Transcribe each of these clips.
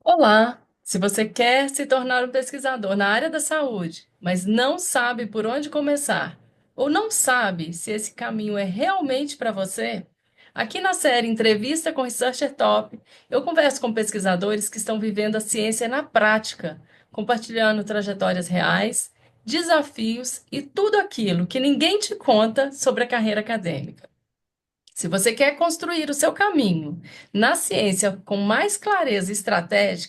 Olá! Se você quer se tornar um pesquisador na área da saúde, mas não sabe por onde começar, ou não sabe se esse caminho é realmente para você, aqui na série Entrevista com Researcher Top, eu converso com pesquisadores que estão vivendo a ciência na prática, compartilhando trajetórias reais, desafios e tudo aquilo que ninguém te conta sobre a carreira acadêmica. Se você quer construir o seu caminho na ciência com mais clareza e estratégia,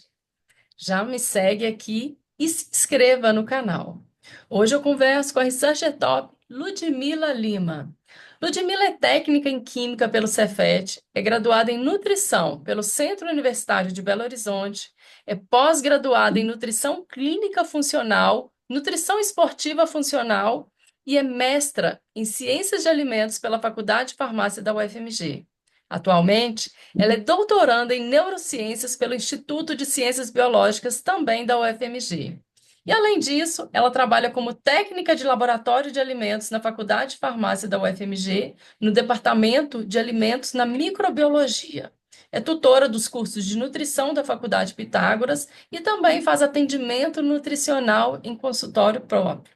já me segue aqui e se inscreva no canal. Hoje eu converso com a Researcher Top Ludmila Lima. Ludmila é técnica em Química pelo Cefet, é graduada em Nutrição pelo Centro Universitário de Belo Horizonte, é pós-graduada em Nutrição Clínica Funcional, Nutrição Esportiva Funcional e é mestra em Ciências de Alimentos pela Faculdade de Farmácia da UFMG. Atualmente, ela é doutoranda em neurociências pelo Instituto de Ciências Biológicas, também da UFMG. E, além disso, ela trabalha como técnica de laboratório de alimentos na Faculdade de Farmácia da UFMG, no Departamento de Alimentos na Microbiologia. É tutora dos cursos de nutrição da Faculdade Pitágoras e também faz atendimento nutricional em consultório próprio.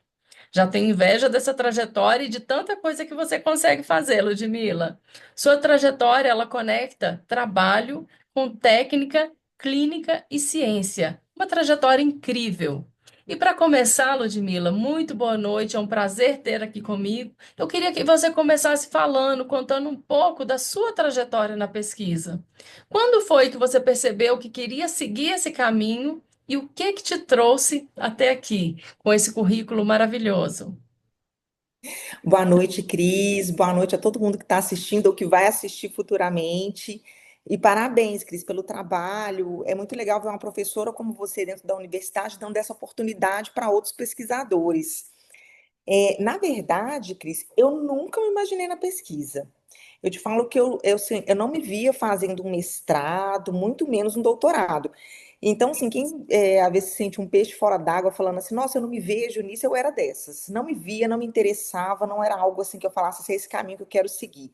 Já tenho inveja dessa trajetória e de tanta coisa que você consegue fazer, Ludmila. Sua trajetória, ela conecta trabalho com técnica, clínica e ciência. Uma trajetória incrível. E para começar, Ludmila, muito boa noite, é um prazer ter aqui comigo. Eu queria que você começasse falando, contando um pouco da sua trajetória na pesquisa. Quando foi que você percebeu que queria seguir esse caminho e o que que te trouxe até aqui? Com esse currículo maravilhoso. Boa noite, Cris. Boa noite a todo mundo que está assistindo ou que vai assistir futuramente. E parabéns, Cris, pelo trabalho. É muito legal ver uma professora como você dentro da universidade dando essa oportunidade para outros pesquisadores. Na verdade, Cris, eu nunca me imaginei na pesquisa. Eu te falo que eu não me via fazendo um mestrado, muito menos um doutorado. Então, assim, quem às vezes sente um peixe fora d'água falando assim, nossa, eu não me vejo nisso, eu era dessas. Não me via, não me interessava, não era algo assim que eu falasse, assim, é esse caminho que eu quero seguir.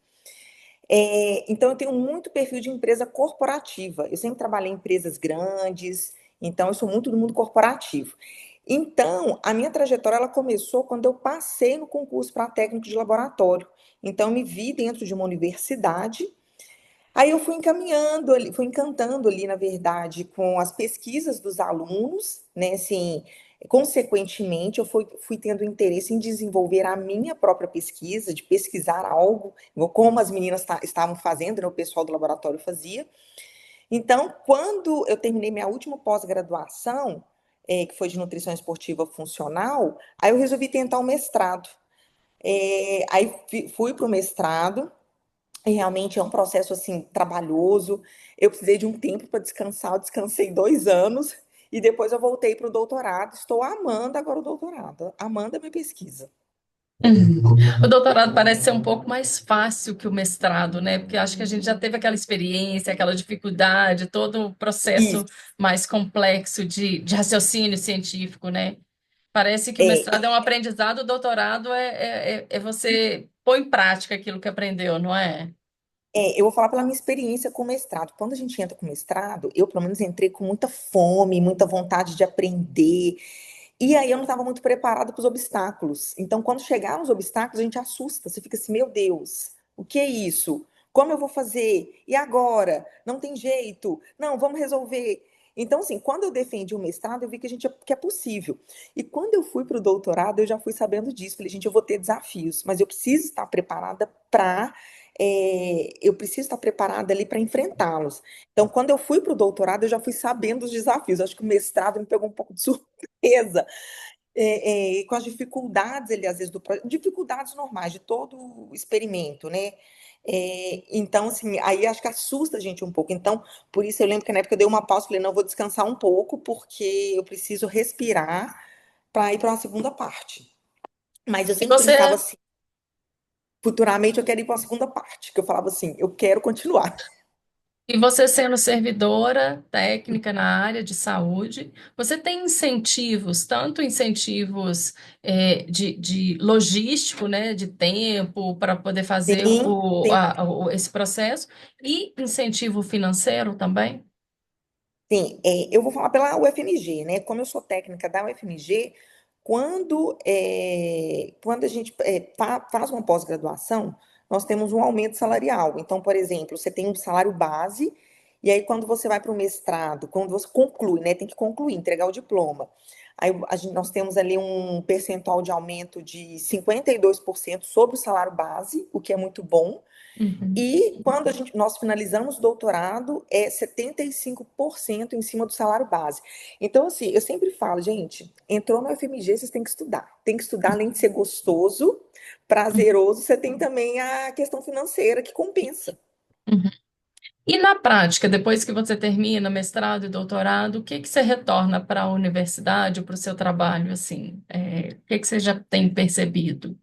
Então, eu tenho muito perfil de empresa corporativa. Eu sempre trabalhei em empresas grandes, então eu sou muito do mundo corporativo. Então, a minha trajetória ela começou quando eu passei no concurso para técnico de laboratório. Então, eu me vi dentro de uma universidade. Aí eu fui encaminhando ali, fui encantando ali, na verdade, com as pesquisas dos alunos, né? Assim, consequentemente, eu fui tendo interesse em desenvolver a minha própria pesquisa, de pesquisar algo, como as meninas estavam fazendo, né? O pessoal do laboratório fazia. Então, quando eu terminei minha última pós-graduação, que foi de nutrição esportiva funcional, aí eu resolvi tentar o mestrado. Aí fui para o mestrado. E realmente é um processo assim trabalhoso. Eu precisei de um tempo para descansar, eu descansei 2 anos e depois eu voltei para o doutorado. Estou amando agora o doutorado, amando a minha pesquisa. O doutorado parece ser um pouco mais fácil que o mestrado, né? Porque acho que a gente já teve aquela experiência, aquela dificuldade, todo o processo Isso, mais complexo de raciocínio científico, né? Parece que o é, mestrado é um aprendizado, o doutorado é você pôr em prática aquilo que aprendeu, não é? eu vou falar pela minha experiência com mestrado. Quando a gente entra com mestrado, eu pelo menos entrei com muita fome, muita vontade de aprender. E aí eu não estava muito preparada para os obstáculos. Então, quando chegaram os obstáculos, a gente assusta. Você fica assim, meu Deus, o que é isso? Como eu vou fazer? E agora? Não tem jeito? Não, vamos resolver. Então, assim, quando eu defendi o mestrado, eu vi que é possível. E quando eu fui para o doutorado, eu já fui sabendo disso. Falei, gente, eu vou ter desafios, mas eu preciso estar preparada para. Eu preciso estar preparada ali para enfrentá-los. Então, quando eu fui para o doutorado, eu já fui sabendo os desafios. Acho que o mestrado me pegou um pouco de surpresa, com as dificuldades, ele, às vezes, dificuldades normais de todo o experimento, né? Então, assim, aí acho que assusta a gente um pouco. Então, por isso eu lembro que na época eu dei uma pausa, falei, não, eu vou descansar um pouco, porque eu preciso respirar para ir para uma segunda parte. Mas eu E sempre brincava você assim, futuramente eu quero ir para uma segunda parte, que eu falava assim, eu quero continuar. E você sendo servidora técnica na área de saúde, você tem incentivos, tanto incentivos de logístico, né, de tempo para poder fazer Sim, sim. esse processo, e incentivo financeiro também? Sim, eu vou falar pela UFMG, né? Como eu sou técnica da UFMG, quando a gente faz uma pós-graduação, nós temos um aumento salarial. Então, por exemplo, você tem um salário base, e aí quando você vai para o mestrado, quando você conclui, né? Tem que concluir, entregar o diploma. Aí nós temos ali um percentual de aumento de 52% sobre o salário base, o que é muito bom. Uhum, E quando nós finalizamos o doutorado, é 75% em cima do salário base. Então, assim, eu sempre falo, gente, entrou no FMG, vocês têm que estudar. Tem que estudar, além de ser gostoso, uhum, prazeroso, você tem também a questão financeira que compensa. uhum. E na prática, depois que você termina mestrado e doutorado, o que que você retorna para a universidade, para o seu trabalho, assim? O que que você já tem percebido?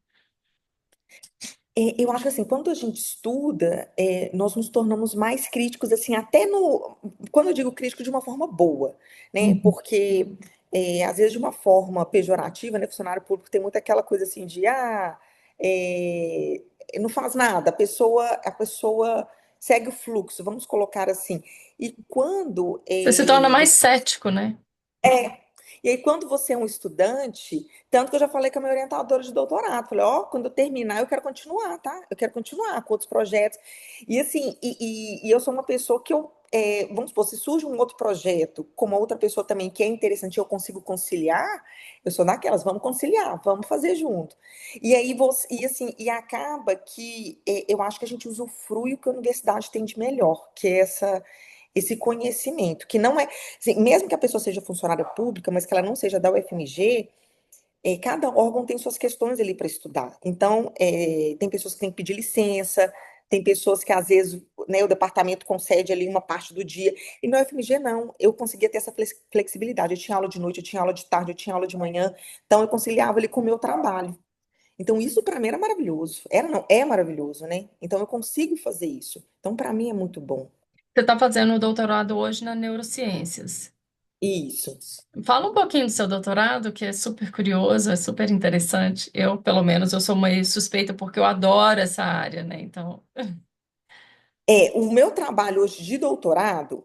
Eu acho que assim, quando a gente estuda, nós nos tornamos mais críticos, assim, até no. Quando eu digo crítico, de uma forma boa, né? Uhum. Porque, às vezes, de uma forma pejorativa, né? Funcionário público tem muito aquela coisa assim de, é, não faz nada, a pessoa segue o fluxo, vamos colocar assim. E quando Você se torna mais cético, né? e aí, quando você é um estudante, tanto que eu já falei com a minha orientadora de doutorado, falei, ó, quando eu terminar, eu quero continuar, tá? Eu quero continuar com outros projetos. E assim, e eu sou uma pessoa que vamos supor, se surge um outro projeto com uma outra pessoa também que é interessante e eu consigo conciliar, eu sou daquelas, vamos conciliar, vamos fazer junto. E aí, e assim, e acaba que eu acho que a gente usufrui o que a universidade tem de melhor, que é esse conhecimento, que não é, assim, mesmo que a pessoa seja funcionária pública, mas que ela não seja da UFMG, cada órgão tem suas questões ali para estudar. Então, tem pessoas que têm que pedir licença, tem pessoas que às vezes, né, o departamento concede ali uma parte do dia. E na UFMG não, eu conseguia ter essa flexibilidade. Eu tinha aula de noite, eu tinha aula de tarde, eu tinha aula de manhã, então eu conciliava ali com o meu trabalho. Então, isso para mim era maravilhoso. Era, não, é maravilhoso, né? Então, eu consigo fazer isso. Então, para mim é muito bom. Você está fazendo o doutorado hoje na neurociências. Isso. Fala um pouquinho do seu doutorado, que é super curioso, é super interessante. Eu, pelo menos, eu sou meio suspeita porque eu adoro essa área, né? Então, O meu trabalho hoje de doutorado,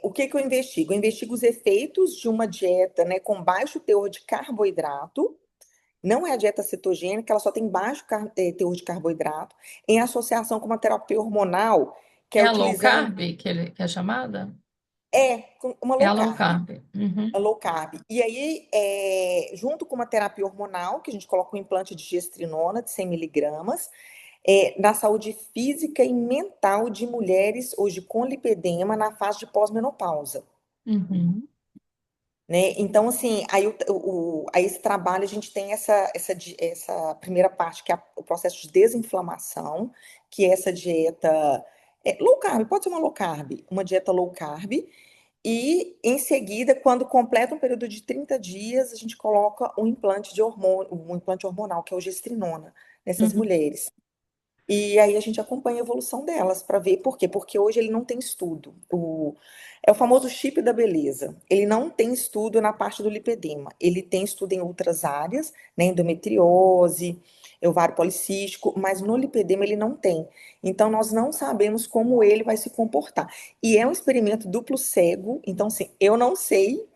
o que que eu investigo? Eu investigo os efeitos de uma dieta, né, com baixo teor de carboidrato, não é a dieta cetogênica, ela só tem baixo teor de carboidrato, em associação com uma terapia hormonal, que é é a low utilizando, carb que é chamada? com uma É low a low carb. carb. Uhum, A low carb. E aí, junto com uma terapia hormonal, que a gente coloca um implante de gestrinona de 100 miligramas, na saúde física e mental de mulheres hoje com lipedema na fase de pós-menopausa, uhum, né? Então, assim, aí, aí esse trabalho a gente tem essa primeira parte, que é o processo de desinflamação, que é essa dieta low carb, pode ser uma low carb, uma dieta low carb, e em seguida, quando completa um período de 30 dias, a gente coloca um implante de hormônio, um implante hormonal, que é o gestrinona, nessas uhum, mulheres. E aí a gente acompanha a evolução delas para ver por quê? Porque hoje ele não tem estudo. É o famoso chip da beleza. Ele não tem estudo na parte do lipedema. Ele tem estudo em outras áreas, né? Endometriose, ovário policístico, mas no lipedema ele não tem. Então nós não sabemos como ele vai se comportar. E é um experimento duplo cego, então assim, eu não sei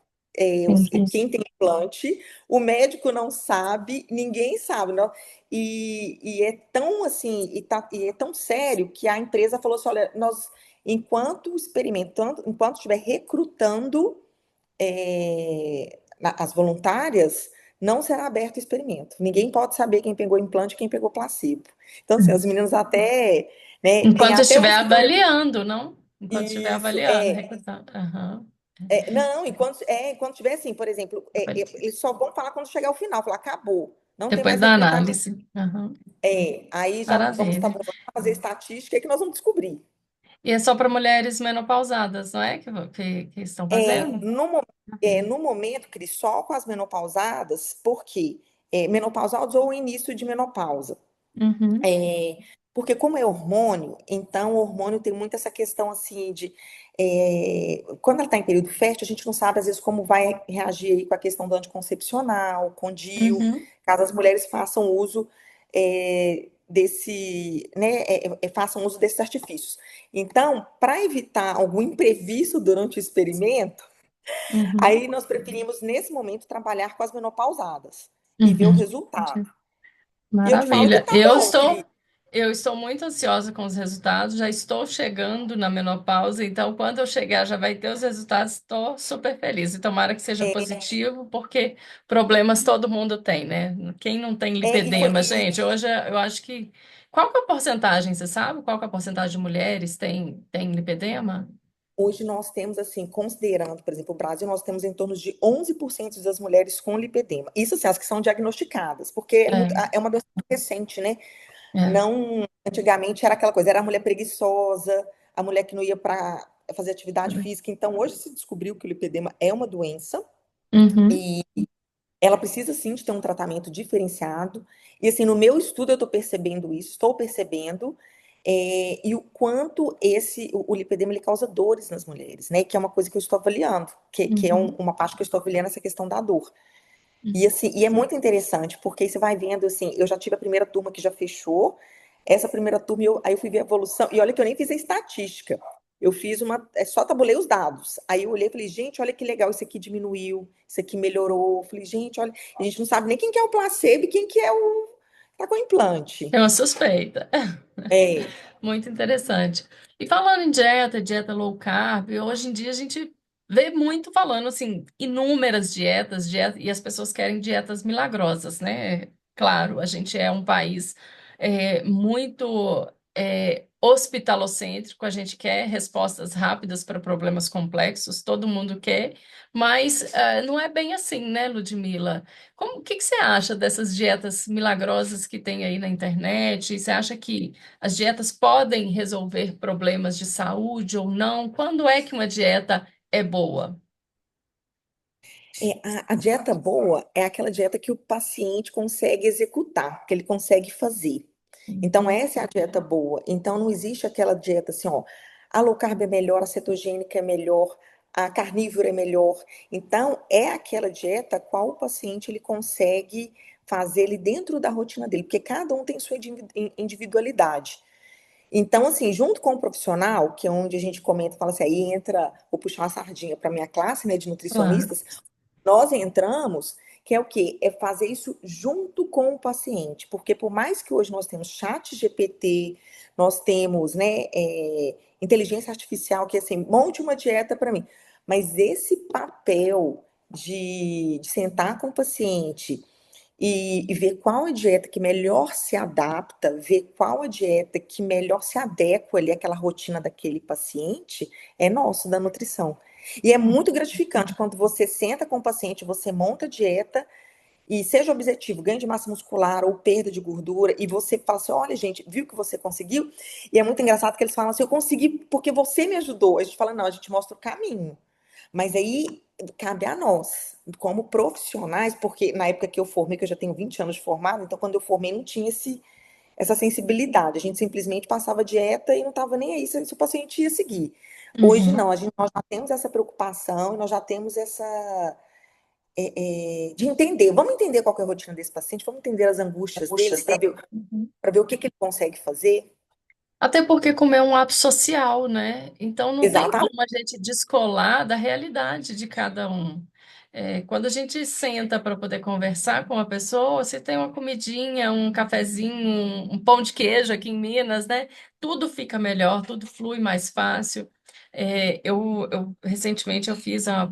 uhum. quem tem implante, o médico não sabe, ninguém sabe, não. E é tão assim, e é tão sério que a empresa falou assim: olha, nós, enquanto experimentando, enquanto estiver recrutando as voluntárias, não será aberto o experimento. Ninguém pode saber quem pegou implante e quem pegou placebo. Então, assim, os meninos até, né, tem Enquanto até estiver uma situação. avaliando, não? Enquanto estiver Isso, avaliando, recrutando. Aham. não, enquanto tiver assim, por exemplo, eles só vão falar quando chegar ao final, falar, acabou, não tem Depois mais da recrutamento. análise. Aham. Aí já vamos estar Maravilha. vamos fazer estatística e que nós vamos descobrir. E é só para mulheres menopausadas, não é? Que estão fazendo? No, mo- Maravilha. no momento, Cris, só com as menopausadas, porque menopausados ou início de menopausa. Uhum, É, porque como é hormônio, então o hormônio tem muito essa questão assim de quando ela está em período fértil, a gente não sabe às vezes como vai reagir aí com a questão do anticoncepcional, com DIU, uhum, caso as mulheres façam uso né, façam uso desses artifícios. Então, para evitar algum imprevisto durante o experimento, Uhum, aí nós preferimos, nesse momento, trabalhar com as menopausadas e ver o uhum. resultado. E eu te falo que Maravilha. tá bom, Cris. Eu estou muito ansiosa com os resultados, já estou chegando na menopausa, então quando eu chegar já vai ter os resultados, estou super feliz. E tomara que seja positivo, porque problemas todo mundo tem, né? Quem não tem E foi, lipedema, gente, hoje eu acho que. Qual que é a porcentagem, você sabe? Qual que é a porcentagem de mulheres tem lipedema? hoje nós temos, assim, considerando, por exemplo, o Brasil, nós temos em torno de 11% das mulheres com lipedema. Isso, assim, as que são diagnosticadas, porque É, é uma doença muito recente, né? é, Não, antigamente era aquela coisa, era a mulher preguiçosa, a mulher que não ia para fazer atividade física. Então, hoje se descobriu que o lipedema é uma doença uhum, e ela precisa sim de ter um tratamento diferenciado. E assim, no meu estudo eu estou percebendo isso, estou percebendo, e o quanto o lipedema ele causa dores nas mulheres, né? Que é uma coisa que eu estou avaliando, que é uhum, uma parte que eu estou avaliando essa questão da dor. E uhum. assim, e é muito interessante, porque você vai vendo assim, eu já tive a primeira turma que já fechou, essa primeira turma, aí eu fui ver a evolução, e olha que eu nem fiz a estatística. Eu fiz só tabulei os dados. Aí eu olhei e falei, gente, olha que legal, isso aqui diminuiu, isso aqui melhorou. Eu falei, gente, olha, a gente não sabe nem quem que é o placebo e quem que é tá com o implante. Tenho uma suspeita. É, Muito interessante. E falando em dieta, dieta low carb, hoje em dia a gente vê muito falando assim, inúmeras dietas, e as pessoas querem dietas milagrosas, né? Claro, a gente é um país muito hospitalocêntrico, a gente quer respostas rápidas para problemas complexos, todo mundo quer, mas não é bem assim, né, Ludmila? O que que você acha dessas dietas milagrosas que tem aí na internet? Você acha que as dietas podem resolver problemas de saúde ou não? Quando é que uma dieta é boa? a dieta boa é aquela dieta que o paciente consegue executar, que ele consegue fazer. Então, essa é a dieta boa. Então, não existe aquela dieta assim, ó, a low carb é melhor, a cetogênica é melhor, a carnívora é melhor. Então, é aquela dieta a qual o paciente ele consegue fazer ele dentro da rotina dele, porque cada um tem sua individualidade. Então, assim, junto com o profissional, que é onde a gente comenta, fala assim, aí entra, vou puxar uma sardinha para minha classe, né, de Claro. nutricionistas, nós entramos, que é o quê? É fazer isso junto com o paciente, porque por mais que hoje nós temos chat GPT, nós temos, né, inteligência artificial, que é assim, monte uma dieta para mim, mas esse papel de sentar com o paciente e ver qual a dieta que melhor se adapta, ver qual a dieta que melhor se adequa ali àquela rotina daquele paciente, é nosso, da nutrição. E é muito gratificante quando você senta com o paciente, você monta a dieta e seja objetivo, ganho de massa muscular ou perda de gordura, e você fala assim, olha gente, viu que você conseguiu? E é muito engraçado que eles falam assim, eu consegui porque você me ajudou. A gente fala, não, a gente mostra o caminho. Mas aí cabe a nós, como profissionais, porque na época que eu formei, que eu já tenho 20 anos de formada, então quando eu formei não tinha essa sensibilidade. A gente simplesmente passava dieta e não estava nem aí se o paciente ia seguir. Hoje Uhum. não, nós já temos essa preocupação, nós já temos de entender. Vamos entender qual que é a rotina desse paciente, vamos entender as angústias deles Uhum. para ver o que, que ele consegue fazer. Até porque comer é um ato social, né? Então não tem Exatamente. como a gente descolar da realidade de cada um. Quando a gente senta para poder conversar com a pessoa, se tem uma comidinha, um cafezinho, um pão de queijo aqui em Minas, né? Tudo fica melhor, tudo flui mais fácil. Eu recentemente eu fiz a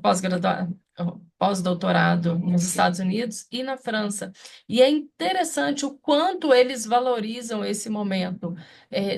pós-doutorado nos Estados Unidos e na França. E é interessante o quanto eles valorizam esse momento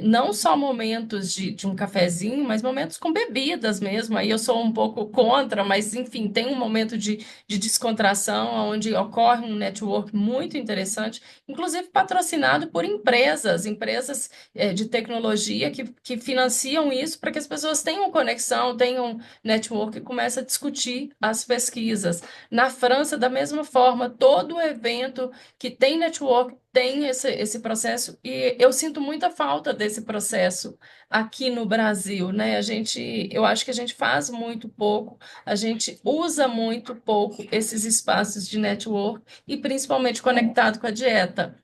não só momentos de um cafezinho, mas momentos com bebidas mesmo. Aí eu sou um pouco contra, mas enfim, tem um momento de descontração, onde ocorre um network muito interessante, inclusive patrocinado por empresas de tecnologia que financiam isso para que as pessoas tenham conexão, tenham network e comecem a discutir as pesquisas. Na França, da mesma forma, todo evento que tem network tem esse processo e eu sinto muita falta desse processo aqui no Brasil, né? Eu acho que a gente faz muito pouco, a gente usa muito pouco esses espaços de network e principalmente conectado com a dieta.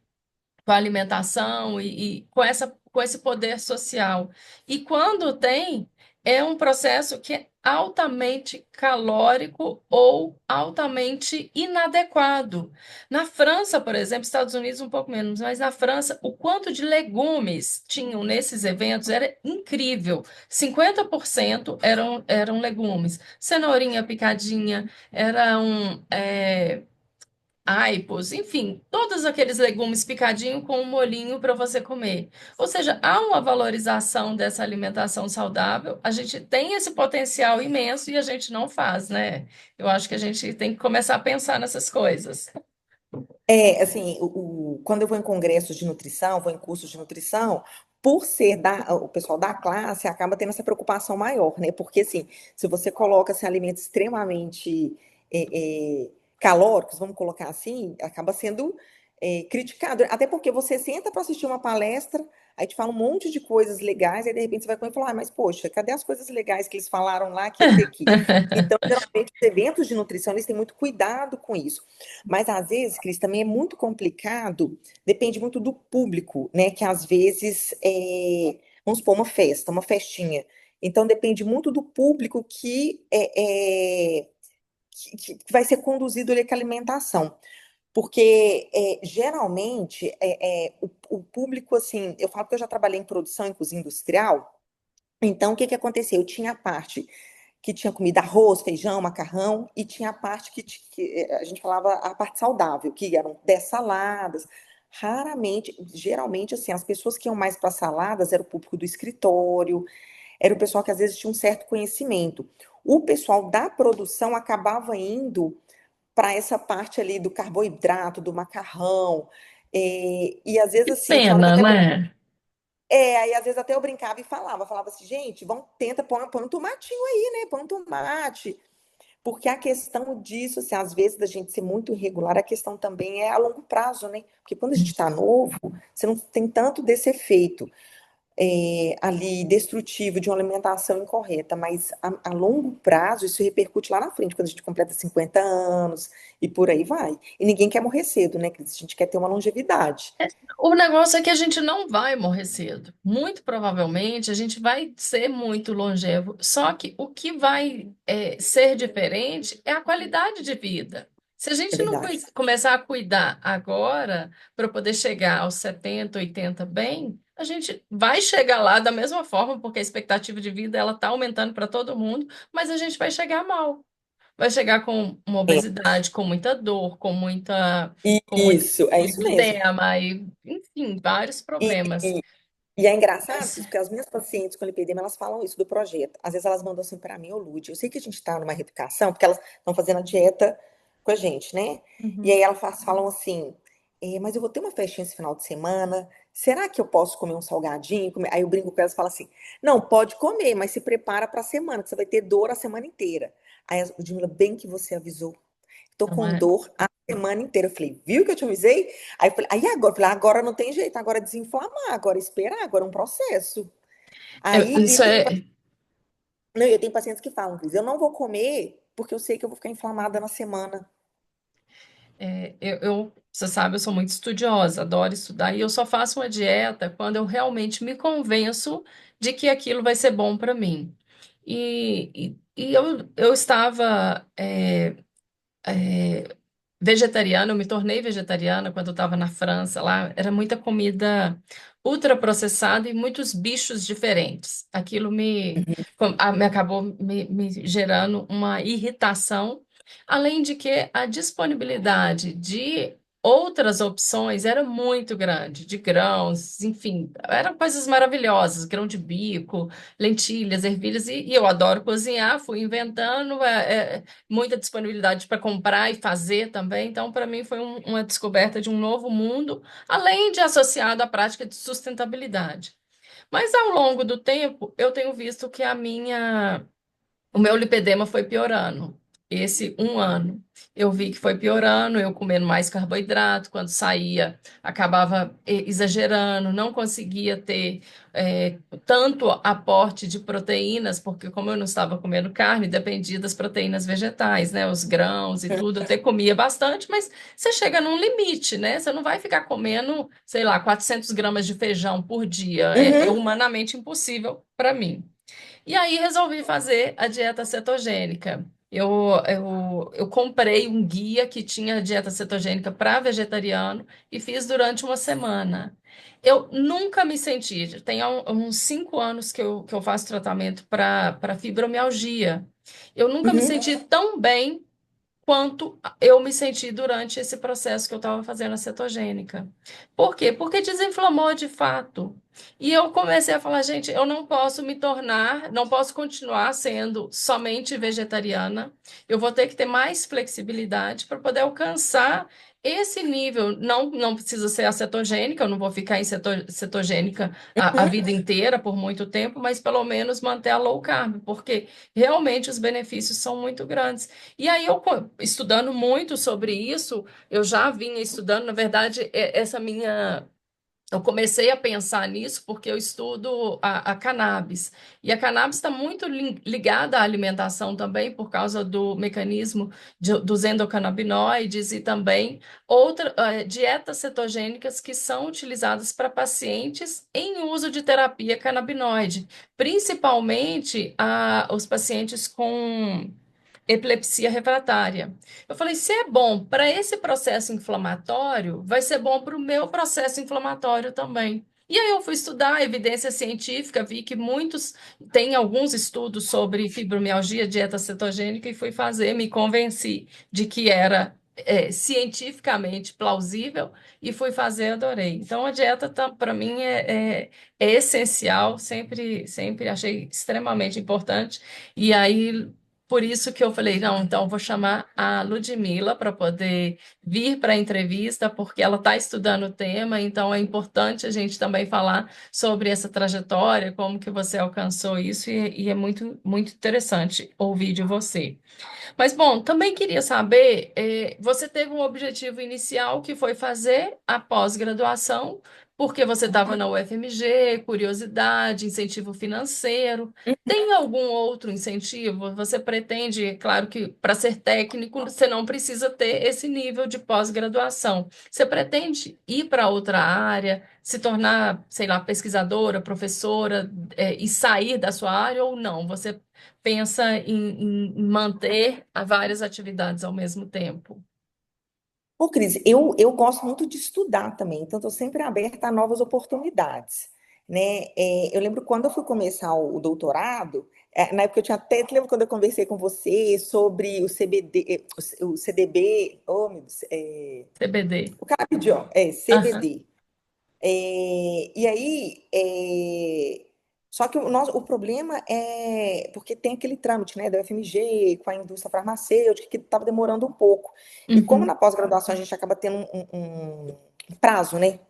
com a alimentação e com esse poder social. E quando tem, é um processo que é altamente calórico ou altamente inadequado. Na França, por exemplo, Estados Unidos um pouco menos, mas na França, o quanto de legumes tinham nesses eventos era incrível. 50% eram legumes. Cenourinha picadinha, eram aipos, enfim, todos aqueles legumes picadinho com um molhinho para você comer. Ou seja, há uma valorização dessa alimentação saudável. A gente tem esse potencial imenso e a gente não faz, né? Eu acho que a gente tem que começar a pensar nessas coisas. Assim, quando eu vou em congressos de nutrição, vou em cursos de nutrição, por ser o pessoal da classe, acaba tendo essa preocupação maior, né? Porque, assim, se você coloca assim, alimentos extremamente calóricos, vamos colocar assim, acaba sendo criticado. Até porque você senta para assistir uma palestra, aí te fala um monte de coisas legais, aí de repente você vai comer e fala, ah, mas poxa, cadê as coisas legais que eles falaram lá que ia ter aqui? Então, geralmente, os eventos de nutrição, eles têm muito cuidado com isso. Mas às vezes, Cris, também é muito complicado, depende muito do público, né? Que às vezes vamos supor, uma festa, uma festinha. Então depende muito do público que vai ser conduzido ali com a alimentação. Porque geralmente o público, assim, eu falo que eu já trabalhei em produção em cozinha industrial, então o que que acontecia? Eu tinha a parte que tinha comida arroz, feijão, macarrão, e tinha a parte que a gente falava a parte saudável, que eram 10 saladas. Raramente, geralmente, assim, as pessoas que iam mais para saladas era o público do escritório, era o pessoal que às vezes tinha um certo conhecimento. O pessoal da produção acabava indo para essa parte ali do carboidrato, do macarrão, e às vezes Que assim, tinha hora que eu pena, até né? aí às vezes até eu brincava e falava assim, gente, vamos, tenta, põe um tomatinho aí, né? Põe um tomate. Porque a questão disso, assim, às vezes da gente ser muito irregular, a questão também é a longo prazo, né? Porque quando a gente está novo, você não tem tanto desse efeito ali destrutivo de uma alimentação incorreta, mas a longo prazo isso repercute lá na frente, quando a gente completa 50 anos e por aí vai. E ninguém quer morrer cedo, né, Cris? A gente quer ter uma longevidade. O negócio é que a gente não vai morrer cedo. Muito provavelmente a gente vai ser muito longevo. Só que o que vai ser diferente é a qualidade de vida. Se a É gente não verdade. começar a cuidar agora para poder chegar aos 70, 80 bem, a gente vai chegar lá da mesma forma, porque a expectativa de vida ela está aumentando para todo mundo, mas a gente vai chegar mal. Vai chegar com uma É. obesidade, com muita dor, com muito Isso, é isso mesmo. lipedema e, enfim, vários E, problemas. e, e é engraçado, Mas, Cris, porque as minhas pacientes com lipedema, elas falam isso do projeto. Às vezes elas mandam assim para mim, ô Lúdia, eu sei que a gente está numa reeducação, porque elas estão fazendo a dieta com a gente, né? E uhum, aí elas falam assim, mas eu vou ter uma festinha esse final de semana, será que eu posso comer um salgadinho? Aí eu brinco com elas e falo assim, não, pode comer, mas se prepara para a semana, que você vai ter dor a semana inteira. Aí a Ludmila, bem que você avisou. Tô não com é? dor a semana inteira. Eu falei, viu que eu te avisei? Aí eu falei, aí agora? Eu falei, agora não tem jeito, agora é desinflamar, agora é esperar, agora é um processo. Aí Isso é, não, eu tenho pacientes que falam, Cris, eu não vou comer porque eu sei que eu vou ficar inflamada na semana. você sabe, eu sou muito estudiosa, adoro estudar, e eu só faço uma dieta quando eu realmente me convenço de que aquilo vai ser bom para mim. Eu estava vegetariana, eu me tornei vegetariana quando eu estava na França, lá era muita comida ultraprocessada e muitos bichos diferentes. Aquilo me acabou me gerando uma irritação, além de que a disponibilidade de outras opções era muito grande, de grãos, enfim, eram coisas maravilhosas, grão de bico, lentilhas, ervilhas, e eu adoro cozinhar, fui inventando, muita disponibilidade para comprar e fazer também. Então, para mim, foi uma descoberta de um novo mundo, além de associado à prática de sustentabilidade. Mas ao longo do tempo, eu tenho visto que o meu lipedema foi piorando. esse um ano. Eu vi que foi piorando, eu comendo mais carboidrato, quando saía, acabava exagerando, não conseguia ter tanto aporte de proteínas, porque como eu não estava comendo carne, dependia das proteínas vegetais, né? Os grãos e tudo, eu até comia bastante, mas você chega num limite, né? Você não vai ficar comendo, sei lá, 400 gramas de feijão por dia. É Uhum, humanamente impossível para mim. E aí resolvi fazer a dieta cetogênica. Eu comprei um guia que tinha dieta cetogênica para vegetariano e fiz durante uma semana. Eu nunca me senti, tem uns 5 anos que eu faço tratamento para fibromialgia. Eu nunca me uhum. senti tão bem quanto eu me senti durante esse processo que eu estava fazendo a cetogênica. Por quê? Porque desinflamou de fato. E eu comecei a falar, gente, eu não posso me tornar, não posso continuar sendo somente vegetariana. Eu vou ter que ter mais flexibilidade para poder alcançar esse nível. Não, não precisa ser a cetogênica, eu não vou ficar em cetogênica a vida inteira, por muito tempo, mas pelo menos manter a low carb, porque realmente os benefícios são muito grandes. E aí, estudando muito sobre isso, eu já vinha estudando, na verdade, essa minha. Eu comecei a pensar nisso porque eu estudo a cannabis. E a cannabis está muito ligada à alimentação também, por causa do mecanismo dos endocannabinoides e também dietas cetogênicas que são utilizadas para pacientes em uso de terapia canabinoide, principalmente os pacientes com epilepsia refratária. Eu falei, se é bom para esse processo inflamatório, vai ser bom para o meu processo inflamatório também. E aí eu fui estudar evidência científica, vi que tem alguns estudos sobre fibromialgia, dieta cetogênica, e fui fazer, me convenci de que era cientificamente plausível e fui fazer, adorei. Então a dieta para mim é essencial, sempre, sempre achei extremamente importante. E aí por isso que eu falei, não, então eu vou chamar a Ludmila para poder vir para a entrevista, porque ela está estudando o tema, então é importante a gente também falar sobre essa trajetória, como que você alcançou isso, e é muito, muito interessante ouvir de você. Mas, bom, também queria saber, você teve um objetivo inicial que foi fazer a pós-graduação, porque você estava na UFMG, curiosidade, incentivo financeiro. Tem algum outro incentivo? Você pretende, é claro que para ser técnico, você não precisa ter esse nível de pós-graduação. Você pretende ir para outra área, se tornar, sei lá, pesquisadora, professora, e sair da sua área ou não? Você pensa em manter várias atividades ao mesmo tempo? Ô, Cris, eu gosto muito de estudar também, então estou sempre aberta a novas oportunidades, né? Eu lembro quando eu fui começar o doutorado, na época eu tinha até, lembro quando eu conversei com você sobre o CBD, o CDB, oh, meu Deus, CBD. o canabidiol, Aham. CBD. E aí, só que o problema é porque tem aquele trâmite, né, da UFMG com a indústria farmacêutica que estava demorando um pouco. E como Uhum. na pós-graduação a gente acaba tendo um prazo, né?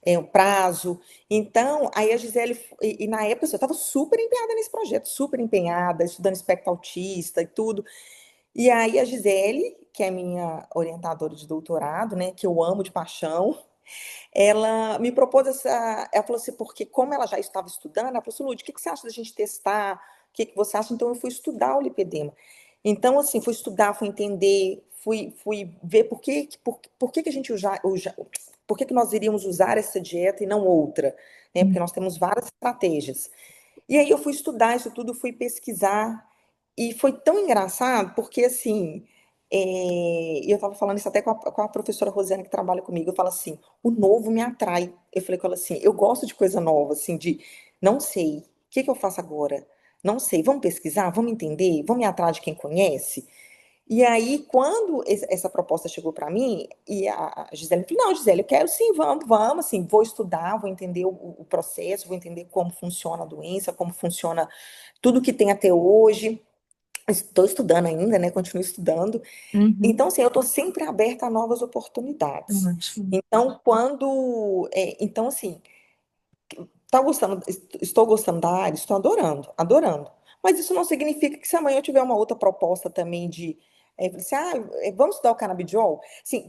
Um prazo. Então, aí a Gisele, e na época eu estava super empenhada nesse projeto, super empenhada, estudando espectro autista e tudo. E aí a Gisele, que é minha orientadora de doutorado, né, que eu amo de paixão, ela me propôs essa. Ela falou assim, porque como ela já estava estudando, ela falou assim, Lud, o que que você acha da gente testar? O que que você acha? Então eu fui estudar o lipedema. Então, assim, fui estudar, fui entender, fui ver por que que a gente por que que nós iríamos usar essa dieta e não outra, né? Porque nós temos várias estratégias. E aí eu fui estudar isso tudo, fui pesquisar, e foi tão engraçado, porque assim, eu estava falando isso até com a professora Rosiane que trabalha comigo, eu falo assim, o novo me atrai. Eu falei com ela assim, eu gosto de coisa nova, assim, de não sei, o que que eu faço agora? Não sei, vamos pesquisar, vamos entender, vamos ir atrás de quem conhece. E aí, quando essa proposta chegou para mim, e a Gisele falou, não, Gisele, eu quero sim, vamos, assim, vou estudar, vou entender o processo, vou entender como funciona a doença, como funciona tudo que tem até hoje. Estou estudando ainda, né? Continuo estudando. Uhum. Então, assim, eu estou sempre aberta a novas oportunidades. Ótimo. Então, então, assim, estou gostando da área, estou adorando, adorando. Mas isso não significa que se amanhã eu tiver uma outra proposta também Aí eu falei assim, vamos estudar o canabidiol? Assim,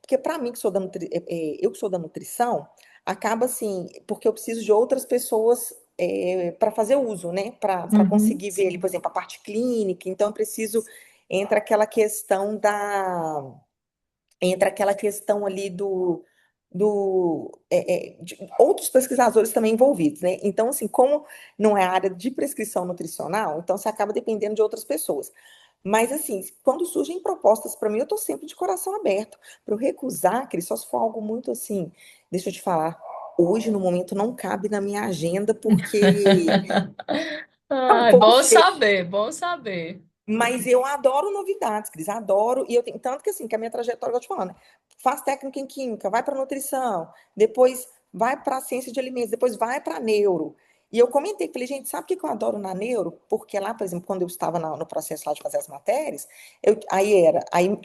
porque para mim, eu que sou da nutrição, acaba assim, porque eu preciso de outras pessoas para fazer uso, né? Para Uhum. conseguir ver ali, por exemplo, a parte clínica, então eu preciso, entra aquela questão da entra aquela questão ali de outros pesquisadores também envolvidos, né? Então, assim, como não é área de prescrição nutricional, então você acaba dependendo de outras pessoas. Mas, assim, quando surgem propostas para mim, eu estou sempre de coração aberto. Para eu recusar, Cris, só se for algo muito assim, deixa eu te falar, hoje, no momento, não cabe na minha agenda, porque é um Ai, pouco bom cheio. saber, bom saber. Mas eu adoro novidades, Cris, adoro. E eu tenho tanto que assim, que a minha trajetória, eu tô te falando, faz técnica em química, vai para nutrição, depois vai para ciência de alimentos, depois vai para neuro. E eu comentei, falei, gente, sabe o que que eu adoro na neuro? Porque lá, por exemplo, quando eu estava no processo lá de fazer as matérias,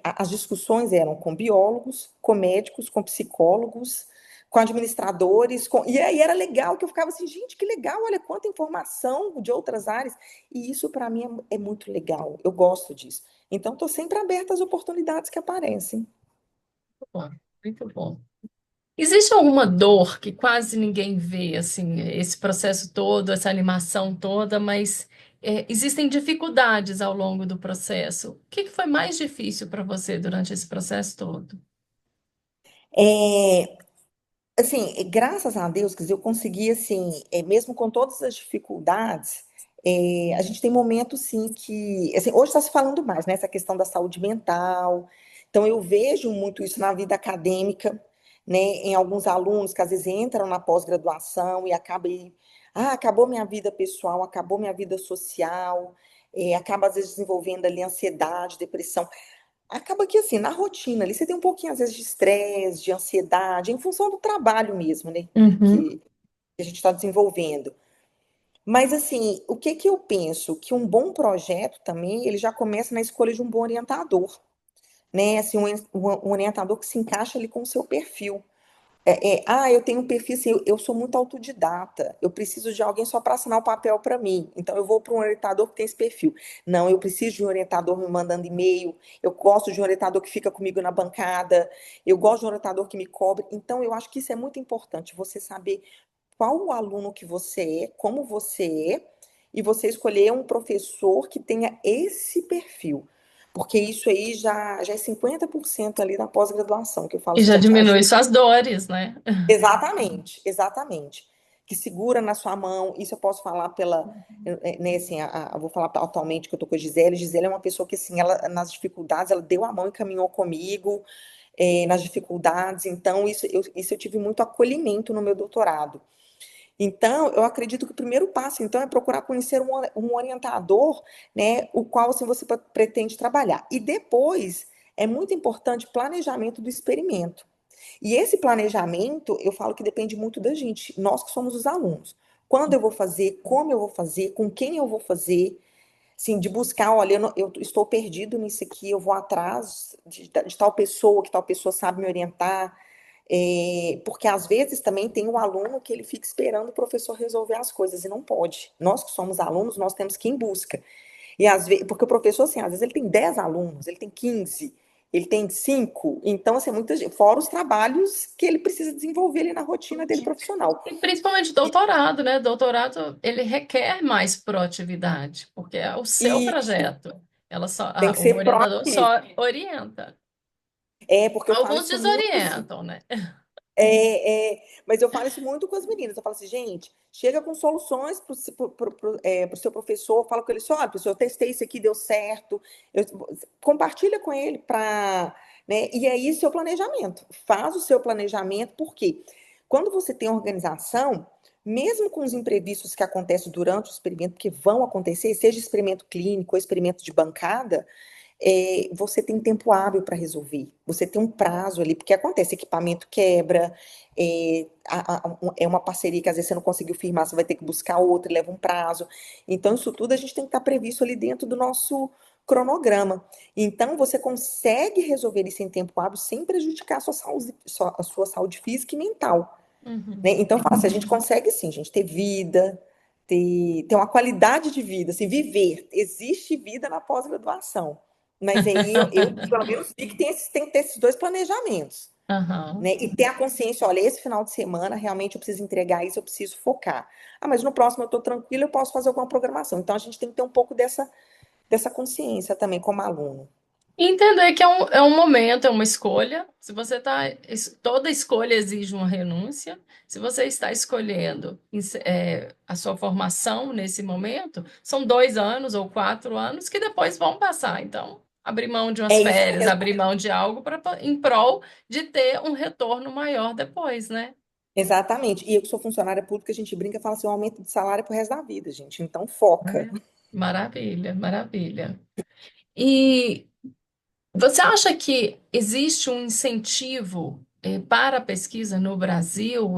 as discussões eram com biólogos, com médicos, com psicólogos, com administradores, e aí era legal que eu ficava assim, gente, que legal, olha quanta informação de outras áreas. E isso para mim é muito legal. Eu gosto disso. Então, estou sempre aberta às oportunidades que aparecem. Bom, muito bom. Existe alguma dor que quase ninguém vê, assim, esse processo todo, essa animação toda, mas existem dificuldades ao longo do processo. O que que foi mais difícil para você durante esse processo todo? É, assim, graças a Deus, quer dizer, eu consegui, assim, mesmo com todas as dificuldades, a gente tem momentos, sim, que, assim, hoje está se falando mais, né, essa questão da saúde mental. Então, eu vejo muito isso na vida acadêmica, né, em alguns alunos que às vezes entram na pós-graduação e acabou minha vida pessoal, acabou minha vida social, acaba às vezes desenvolvendo ali ansiedade, depressão. Acaba que assim, na rotina ali, você tem um pouquinho às vezes de estresse, de ansiedade, em função do trabalho mesmo, né? Uhum. Que a gente está desenvolvendo. Mas assim, o que que eu penso? Que um bom projeto também, ele já começa na escolha de um bom orientador, né? Assim, um orientador que se encaixa ali com o seu perfil. Eu tenho um perfil assim, eu sou muito autodidata, eu preciso de alguém só para assinar o papel para mim. Então, eu vou para um orientador que tem esse perfil. Não, eu preciso de um orientador me mandando e-mail, eu gosto de um orientador que fica comigo na bancada, eu gosto de um orientador que me cobre. Então, eu acho que isso é muito importante, você saber qual o aluno que você é, como você é, e você escolher um professor que tenha esse perfil. Porque isso aí já é 50% ali na pós-graduação, que eu falo E assim, já já te diminui ajuda. suas dores, né? Exatamente, exatamente. Que segura na sua mão, isso eu posso falar né, assim, eu vou falar atualmente que eu tô com a Gisele. Gisele é uma pessoa que, assim, ela, nas dificuldades, ela deu a mão e caminhou comigo, nas dificuldades. Então, isso eu tive muito acolhimento no meu doutorado. Então, eu acredito que o primeiro passo, então, é procurar conhecer um orientador, né, o qual, assim, você pretende trabalhar. E depois, é muito importante o planejamento do experimento. E esse planejamento, eu falo que depende muito da gente, nós que somos os alunos. Quando eu vou fazer, como eu vou fazer, com quem eu vou fazer, assim, de buscar, olha, eu estou perdido nisso aqui, eu vou atrás de tal pessoa, que tal pessoa sabe me orientar, porque às vezes também tem um aluno que ele fica esperando o professor resolver as coisas e não pode. Nós que somos alunos, nós temos que ir em busca. E às vezes, porque o professor, assim, às vezes ele tem 10 alunos, ele tem 15, ele tem 5, então, assim, muitas, fora os trabalhos que ele precisa desenvolver ali na rotina dele profissional. E principalmente doutorado, né? Doutorado, ele requer mais proatividade, porque é o seu E projeto. tem que O ser orientador proativo. só orienta. Porque eu falo Alguns isso muito assim. desorientam, né? Mas eu falo isso muito com as meninas. Eu falo assim, gente, chega com soluções para o seu professor, fala com ele só, olha, professor, eu testei isso aqui, deu certo. Eu- Compartilha com ele para, né? E aí, seu planejamento. Faz o seu planejamento, porque quando você tem organização, mesmo com os imprevistos que acontecem durante o experimento, que vão acontecer, seja experimento clínico ou experimento de bancada, você tem tempo hábil para resolver, você tem um prazo ali, porque acontece, equipamento quebra, é uma parceria que às vezes você não conseguiu firmar, você vai ter que buscar outra, leva um prazo. Então, isso tudo a gente tem que estar previsto ali dentro do nosso cronograma. Então, você consegue resolver isso em tempo hábil sem prejudicar a sua saúde física e mental. Uhum. Né? Então, fala assim, a gente consegue sim, gente, ter vida, ter uma qualidade de vida, assim, viver. Existe vida na pós-graduação. Mas aí eu pelo menos vi que tem que ter esses dois planejamentos, Aham. né? E ter a consciência, olha, esse final de semana realmente eu preciso entregar isso, eu preciso focar. Ah, mas no próximo eu tô tranquila, eu posso fazer alguma programação. Então a gente tem que ter um pouco dessa consciência também como aluno. E entender que é um momento, é uma escolha. Se você tá, toda escolha exige uma renúncia. Se você está escolhendo a sua formação nesse momento, são 2 anos ou 4 anos que depois vão passar. Então, abrir mão de umas É isso férias, mesmo. abrir mão de algo em prol de ter um retorno maior depois, né? Exatamente. E eu que sou funcionária pública, a gente brinca e fala assim, um aumento de salário pro resto da vida, gente. Então foca. É. Maravilha, maravilha. E você acha que existe um incentivo, para a pesquisa no Brasil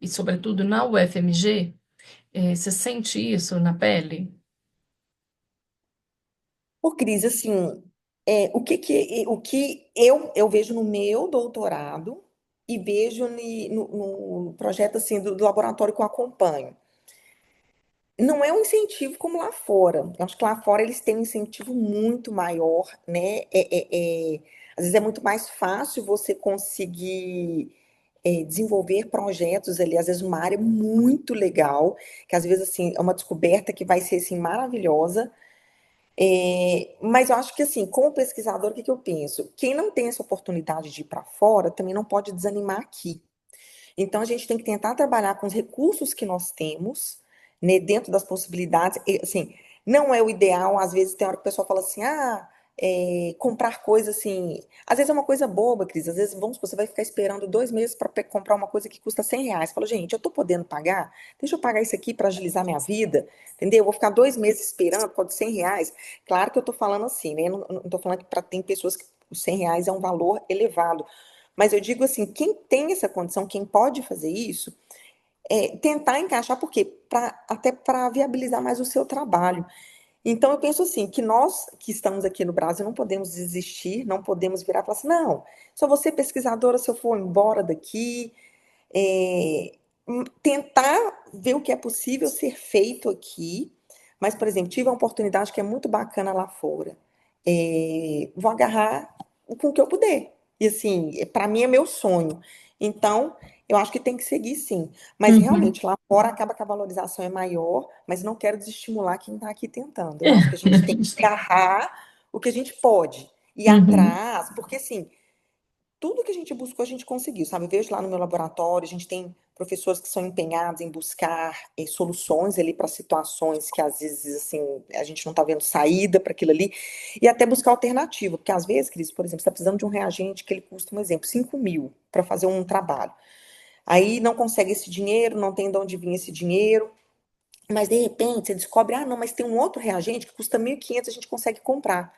sobretudo, na UFMG? Você sente isso na pele? Por Cris, assim, o que eu vejo no meu doutorado e vejo no projeto assim do laboratório que eu acompanho. Não é um incentivo como lá fora. Eu acho que lá fora eles têm um incentivo muito maior, né? Às vezes é muito mais fácil você conseguir desenvolver projetos ali, às vezes uma área muito legal, que às vezes assim é uma descoberta que vai ser assim maravilhosa. Mas eu acho que, assim, como pesquisador, o que que eu penso? Quem não tem essa oportunidade de ir para fora também não pode desanimar aqui. Então, a gente tem que tentar trabalhar com os recursos que nós temos, né, dentro das possibilidades. E, assim, não é o ideal, às vezes tem hora que o pessoal fala assim, comprar coisa assim. Às vezes é uma coisa boba, Cris. Às vezes, vamos supor, você vai ficar esperando 2 meses para comprar uma coisa que custa R$ 100. Fala, gente, eu tô podendo pagar? Deixa eu pagar isso aqui para agilizar minha vida, entendeu? Eu vou ficar 2 meses esperando por causa de R$ 100. Claro que eu tô falando assim, né? Não tô falando que tem pessoas que os R$ 100 é um valor elevado. Mas eu digo assim, quem tem essa condição, quem pode fazer isso, tentar encaixar, por quê? Até para viabilizar mais o seu trabalho. Então eu penso assim, que nós que estamos aqui no Brasil não podemos desistir, não podemos virar e falar assim, não, só você pesquisadora, se eu for embora daqui, é, tentar ver o que é possível ser feito aqui, mas, por exemplo, tive uma oportunidade que é muito bacana lá fora. Vou agarrar com o que eu puder. E assim, para mim é meu sonho. Então, eu acho que tem que seguir sim. Mas Uhum. realmente, lá fora acaba que a valorização é maior, mas não quero desestimular quem está aqui tentando. Eu acho que a gente tem que agarrar o que a gente pode. Ir Uhum. atrás, porque assim, tudo que a gente buscou, a gente conseguiu, sabe? Eu vejo lá no meu laboratório, a gente tem professores que são empenhados em buscar soluções ali para situações que às vezes assim a gente não está vendo saída para aquilo ali, e até buscar alternativa, porque às vezes, Cris, por exemplo, você está precisando de um reagente que ele custa, um exemplo, 5 mil para fazer um trabalho. Aí não consegue esse dinheiro, não tem de onde vir esse dinheiro, mas de repente você descobre, ah, não, mas tem um outro reagente que custa 1.500, a gente consegue comprar,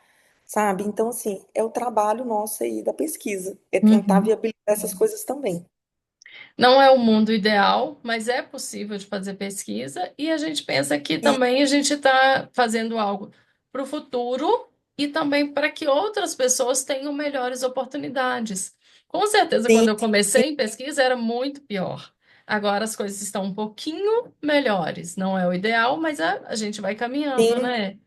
sabe? Então, assim, é o trabalho nosso aí da pesquisa, é tentar Uhum. viabilizar essas coisas também. Não é o mundo ideal, mas é possível de fazer pesquisa, e a gente pensa que E também a gente está fazendo algo para o futuro e também para que outras pessoas tenham melhores oportunidades. Com certeza, quando sim, eu comecei em pesquisa, era muito pior. Agora as coisas estão um pouquinho melhores. Não é o ideal, mas a gente vai caminhando, sim, né?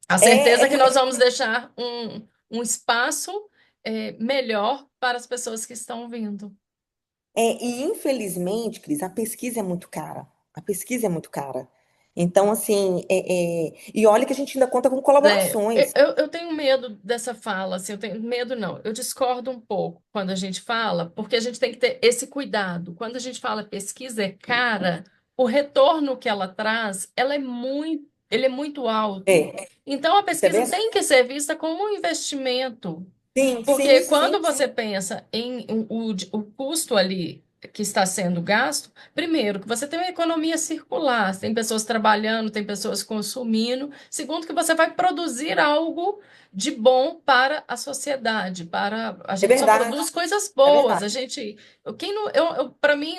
A é, certeza é, é que nós vamos deixar um espaço, melhor para as pessoas que estão vindo. e infelizmente, Cris, a pesquisa é muito cara. A pesquisa é muito cara. Então, assim, e olha que a gente ainda conta com colaborações. Eu tenho medo dessa fala, assim, eu tenho medo não, eu discordo um pouco quando a gente fala, porque a gente tem que ter esse cuidado. Quando a gente fala pesquisa é cara, o retorno que ela traz, ele é muito alto. É, Então a isso é pesquisa verdade? tem que ser vista como um investimento. Sim, Porque sim, quando sim, você pensa em o custo ali que está sendo gasto, primeiro, que você tem uma economia circular, tem pessoas trabalhando, tem pessoas consumindo. Segundo, que você vai produzir algo de bom para a sociedade, para a é gente só verdade, produz coisas é boas. A verdade. gente, quem não, para mim,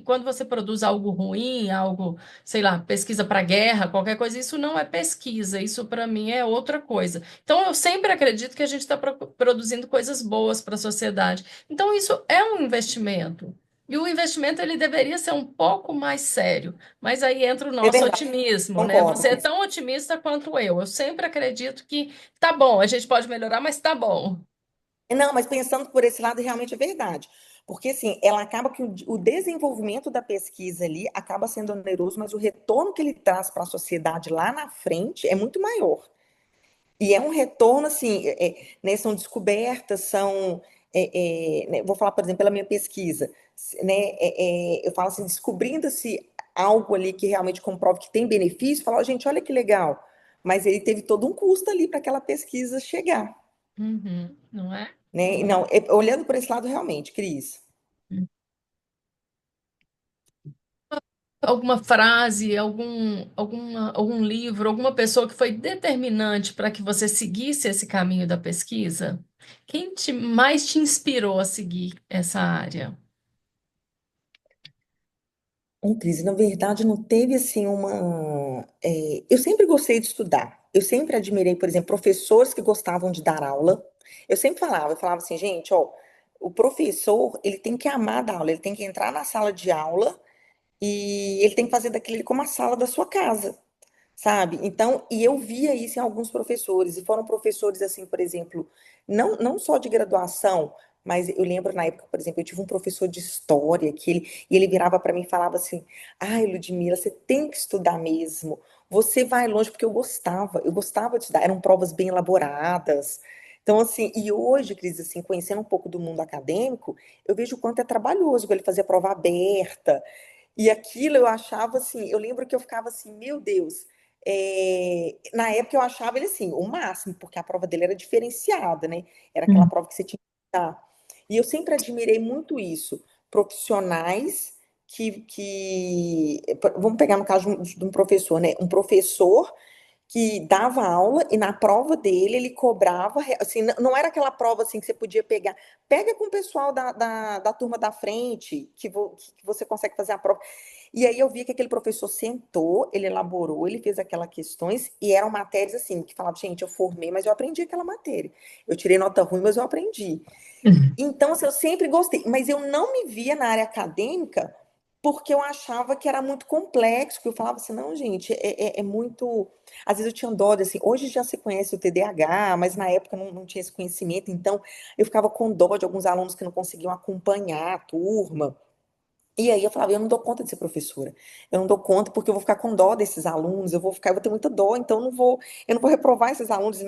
quando você produz algo ruim, algo, sei lá, pesquisa para guerra, qualquer coisa, isso não é pesquisa, isso para mim é outra coisa. Então, eu sempre acredito que a gente está produzindo coisas boas para a sociedade. Então, isso é um investimento. E o investimento ele deveria ser um pouco mais sério, mas aí entra o É nosso verdade, otimismo, né? concordo, Você é Cris. tão otimista quanto eu. Eu sempre acredito que tá bom, a gente pode melhorar, mas tá bom. Não, mas pensando por esse lado, realmente é verdade. Porque, assim, ela acaba que o desenvolvimento da pesquisa ali acaba sendo oneroso, mas o retorno que ele traz para a sociedade lá na frente é muito maior. E é um retorno, assim, né, são descobertas, né, vou falar, por exemplo, pela minha pesquisa, né, eu falo assim, descobrindo-se algo ali que realmente comprove que tem benefício, fala, ó, gente, olha que legal, mas ele teve todo um custo ali para aquela pesquisa chegar, Uhum, não é? né? Não, olhando por esse lado, realmente, Cris. Alguma frase, algum livro, alguma pessoa que foi determinante para que você seguisse esse caminho da pesquisa? Quem mais te inspirou a seguir essa área? Cris, na verdade, não teve assim uma. Eu sempre gostei de estudar. Eu sempre admirei, por exemplo, professores que gostavam de dar aula. Eu falava assim, gente, ó, o professor, ele tem que amar dar aula, ele tem que entrar na sala de aula e ele tem que fazer daquele como a sala da sua casa, sabe? Então, e eu via isso em alguns professores, e foram professores assim, por exemplo, não só de graduação, mas eu lembro na época, por exemplo, eu tive um professor de história e ele virava para mim e falava assim: "Ai, Ludmila, você tem que estudar mesmo. Você vai longe", porque eu gostava de estudar, eram provas bem elaboradas. Então, assim, e hoje, Cris, assim, conhecendo um pouco do mundo acadêmico, eu vejo o quanto é trabalhoso, ele fazia prova aberta, e aquilo eu achava assim, eu lembro que eu ficava assim, meu Deus. Na época eu achava ele assim, o máximo, porque a prova dele era diferenciada, né? Era aquela prova que você tinha que dar. E eu sempre admirei muito isso. Profissionais vamos pegar no caso de um professor, né? Um professor que dava aula e na prova dele ele cobrava, assim, não era aquela prova assim que você podia pegar, pega com o pessoal da turma da frente, que você consegue fazer a prova. E aí eu vi que aquele professor sentou, ele elaborou, ele fez aquelas questões e eram matérias assim, que falava, gente, eu formei, mas eu aprendi aquela matéria. Eu tirei nota ruim, mas eu aprendi. Então, assim, eu sempre gostei, mas eu não me via na área acadêmica porque eu achava que era muito complexo, que eu falava assim, não, gente, é muito. Às vezes eu tinha dó, assim, hoje já se conhece o TDAH, mas na época não tinha esse conhecimento, então eu ficava com dó de alguns alunos que não conseguiam acompanhar a turma. E aí eu falava, eu não dou conta de ser professora. Eu não dou conta porque eu vou ficar com dó desses alunos, eu vou ter muita dó, então eu não vou reprovar esses alunos.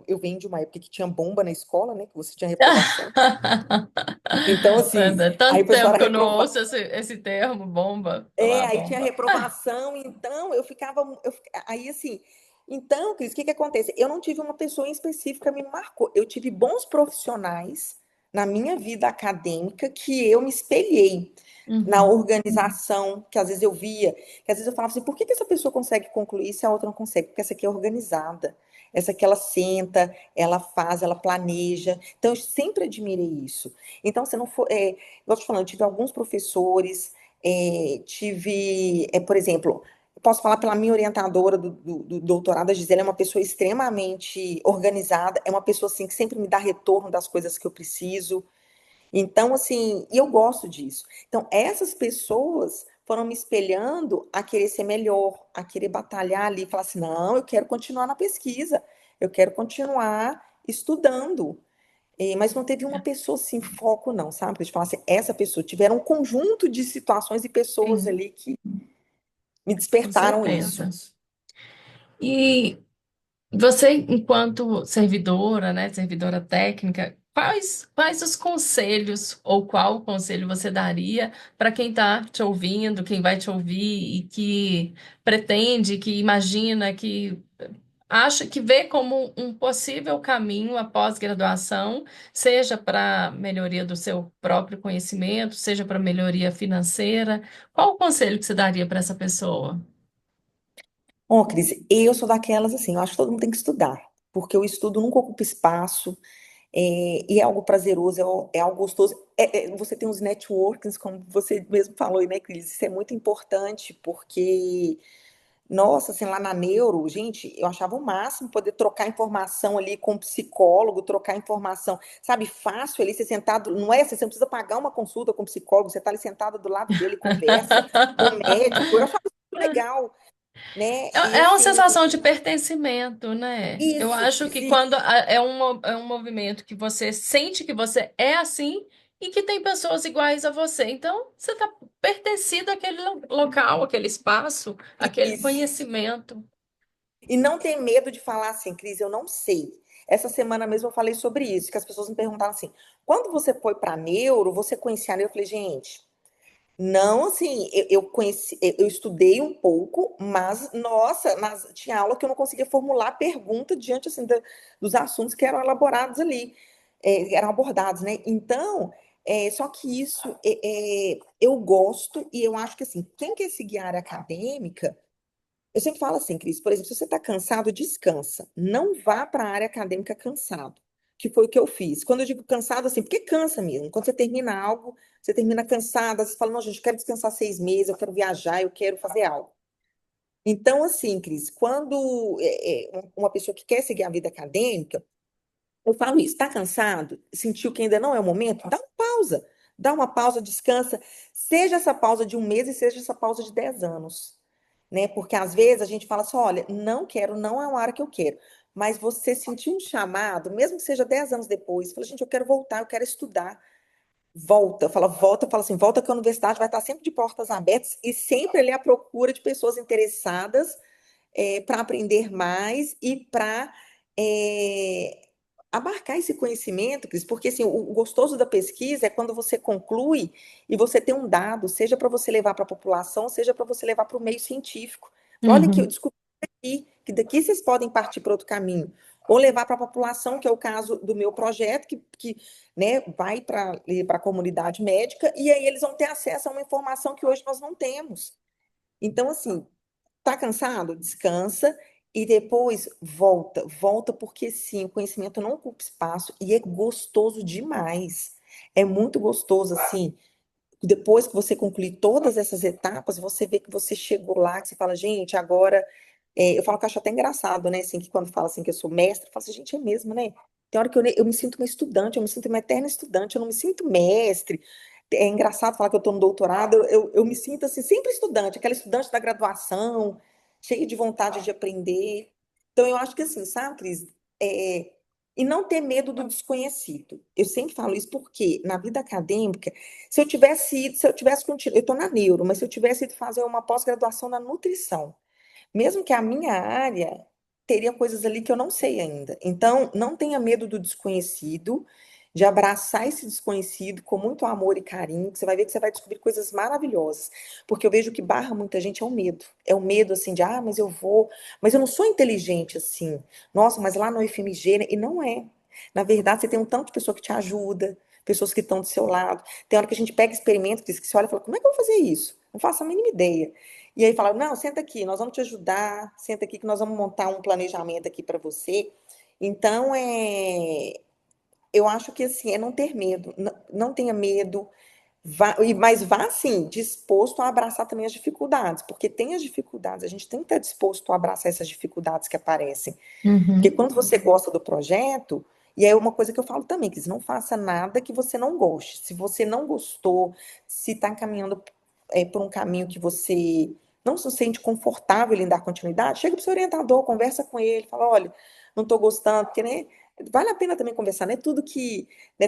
Eu venho de uma época que tinha bomba na escola, né? Que você tinha reprovação. Então, assim, aí Tanto o pessoal tempo era que eu não reprovar. ouço esse termo, bomba, falar Aí tinha bomba. reprovação, então aí assim, então, Cris, o que que acontece? Eu não tive uma pessoa em específica que me marcou. Eu tive bons profissionais na minha vida acadêmica que eu me espelhei na Uhum. organização, que às vezes eu via, que às vezes eu falava assim, por que que essa pessoa consegue concluir se a outra não consegue? Porque essa aqui é organizada. Essa aqui ela senta, ela faz, ela planeja. Então, eu sempre admirei isso. Então, se não for, igual eu tô te falando, eu tive alguns professores, por exemplo, eu posso falar pela minha orientadora do doutorado, a Gisele é uma pessoa extremamente organizada, é uma pessoa assim que sempre me dá retorno das coisas que eu preciso. Então, assim, e eu gosto disso. Então, essas pessoas foram me espelhando a querer ser melhor, a querer batalhar ali, falar assim, não, eu quero continuar na pesquisa, eu quero continuar estudando. Mas não teve uma pessoa assim, foco não, sabe? Pra gente falar assim, essa pessoa, tiveram um conjunto de situações e pessoas Sim, ali que me com despertaram isso. certeza. E você, enquanto servidora, né, servidora técnica, quais os conselhos ou qual conselho você daria para quem está te ouvindo, quem vai te ouvir e que pretende, que imagina, que acha que vê como um possível caminho a pós-graduação, seja para melhoria do seu próprio conhecimento, seja para melhoria financeira? Qual o conselho que você daria para essa pessoa? Ó, Cris, eu sou daquelas assim, eu acho que todo mundo tem que estudar, porque o estudo nunca ocupa espaço, e é algo prazeroso, é algo gostoso. Você tem os networkings, como você mesmo falou, né, Cris? Isso é muito importante, porque Nossa, assim, lá na neuro, gente, eu achava o máximo poder trocar informação ali com o psicólogo, trocar informação, sabe, fácil ali, você sentado, não é, você não precisa pagar uma consulta com o psicólogo, você tá ali sentado do lado dele, conversa com o médico, eu achava isso legal, né? E É uma assim, sensação de pertencimento, né? Eu isso, acho que quando é um movimento que você sente que você é assim e que tem pessoas iguais a você. Então, você está pertencido àquele local, àquele espaço, àquele isso. conhecimento. E não ter medo de falar assim, Cris, eu não sei. Essa semana mesmo eu falei sobre isso, que as pessoas me perguntaram assim, quando você foi para neuro, você conhecia a neuro? Eu falei, gente, não, assim, eu conheci, eu estudei um pouco, mas, nossa, mas tinha aula que eu não conseguia formular pergunta diante, assim, dos assuntos que eram elaborados ali, eram abordados, né? Então, só que isso, eu gosto e eu acho que, assim, quem quer seguir a área acadêmica, eu sempre falo assim, Cris, por exemplo, se você está cansado, descansa. Não vá para a área acadêmica cansado, que foi o que eu fiz. Quando eu digo cansado, assim, porque cansa mesmo. Quando você termina algo, você termina cansada, você fala, não, gente, eu quero descansar 6 meses, eu quero viajar, eu quero fazer algo. Então, assim, Cris, quando uma pessoa que quer seguir a vida acadêmica, eu falo isso, está cansado? Sentiu que ainda não é o momento? Dá uma pausa. Dá uma pausa, descansa. Seja essa pausa de 1 mês e seja essa pausa de 10 anos. Né? Porque às vezes a gente fala assim: olha, não quero, não é uma área que eu quero. Mas você sentiu um chamado, mesmo que seja 10 anos depois, fala, gente, eu quero voltar, eu quero estudar. Volta, fala assim, volta que a universidade vai estar sempre de portas abertas e sempre ali à procura de pessoas interessadas para aprender mais e para abarcar esse conhecimento, Cris, porque assim, o gostoso da pesquisa é quando você conclui e você tem um dado, seja para você levar para a população, seja para você levar para o meio científico. Fala, olha aqui, eu Uhum, descobri aqui, que daqui vocês podem partir para outro caminho. Ou levar para a população, que é o caso do meu projeto, que né, vai para a comunidade médica, e aí eles vão ter acesso a uma informação que hoje nós não temos. Então, assim, tá cansado? Descansa e depois volta. Volta porque sim, o conhecimento não ocupa espaço e é gostoso demais. É muito gostoso assim. Depois que você concluir todas essas etapas, você vê que você chegou lá, que você fala, gente, agora eu falo que eu acho até engraçado, né? Assim, que quando fala assim que eu sou mestre, eu falo assim, gente, é mesmo, né? Tem hora que eu me sinto uma estudante, eu me sinto uma eterna estudante, eu não me sinto mestre. É engraçado falar que eu estou no doutorado, eu me sinto assim, sempre estudante, aquela estudante da graduação, cheia de vontade de aprender. Então, eu acho que assim, sabe, Cris? É, e não ter medo do desconhecido. Eu sempre falo isso porque na vida acadêmica, se eu tivesse continuado, eu estou na neuro, mas se eu tivesse ido fazer uma pós-graduação na nutrição, mesmo que a minha área teria coisas ali que eu não sei ainda. Então, não tenha medo do desconhecido, de abraçar esse desconhecido com muito amor e carinho, que você vai ver que você vai descobrir coisas maravilhosas. Porque eu vejo que barra muita gente é o medo. É o medo assim de, mas eu vou, mas eu não sou inteligente assim. Nossa, mas lá no IFMG, né? E não é. Na verdade, você tem um tanto de pessoa que te ajuda, pessoas que estão do seu lado. Tem hora que a gente pega experimento, que você olha e fala, como é que eu vou fazer isso? Não faço a mínima ideia. E aí fala, não, senta aqui, nós vamos te ajudar, senta aqui que nós vamos montar um planejamento aqui para você. Então, eu acho que assim, é não ter medo, não tenha medo, mas vá assim, disposto a abraçar também as dificuldades, porque tem as dificuldades, a gente tem que estar disposto a abraçar essas dificuldades que aparecem. Porque uhum. quando você gosta do projeto, e é uma coisa que eu falo também, que não faça nada que você não goste. Se você não gostou, se está caminhando por um caminho que você não se sente confortável em dar continuidade, chega para o seu orientador, conversa com ele, fala, olha, não estou gostando, porque né, vale a pena também conversar, não é tudo que, não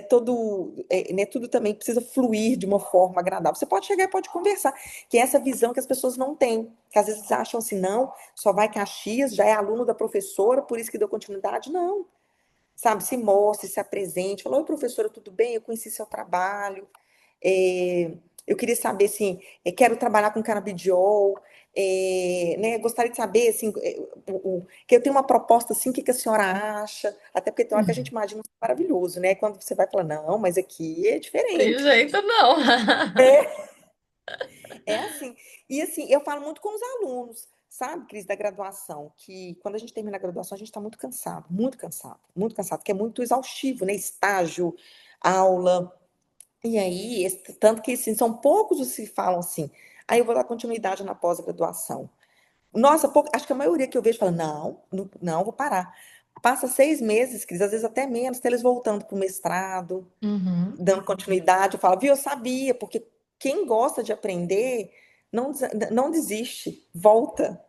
é tudo também precisa fluir de uma forma agradável. Você pode chegar e pode conversar, que é essa visão que as pessoas não têm, que às vezes acham assim, não, só vai Caxias, já é aluno da professora, por isso que deu continuidade. Não, sabe? Se mostre, se apresente. Fala, oi, professora, tudo bem? Eu conheci seu trabalho. Eu queria saber, assim, quero trabalhar com canabidiol. Né, gostaria de saber, assim, que eu tenho uma proposta, assim, o que que a senhora acha? Até porque tem hora que a gente imagina maravilhoso, né? Quando você vai falar, não, mas aqui é Tem diferente. jeito não. É assim. E assim, eu falo muito com os alunos, sabe, Cris, da graduação, que quando a gente termina a graduação, a gente está muito cansado, muito cansado, muito cansado, porque é muito exaustivo, né? Estágio, aula. E aí, tanto que assim, são poucos os que falam assim, aí eu vou dar continuidade na pós-graduação. Nossa, acho que a maioria que eu vejo fala, não, não, não, vou parar. Passa 6 meses, Cris, às vezes até menos, até eles voltando para o mestrado, Uhum. dando continuidade. Eu falo, viu, eu sabia, porque quem gosta de aprender não desiste, volta.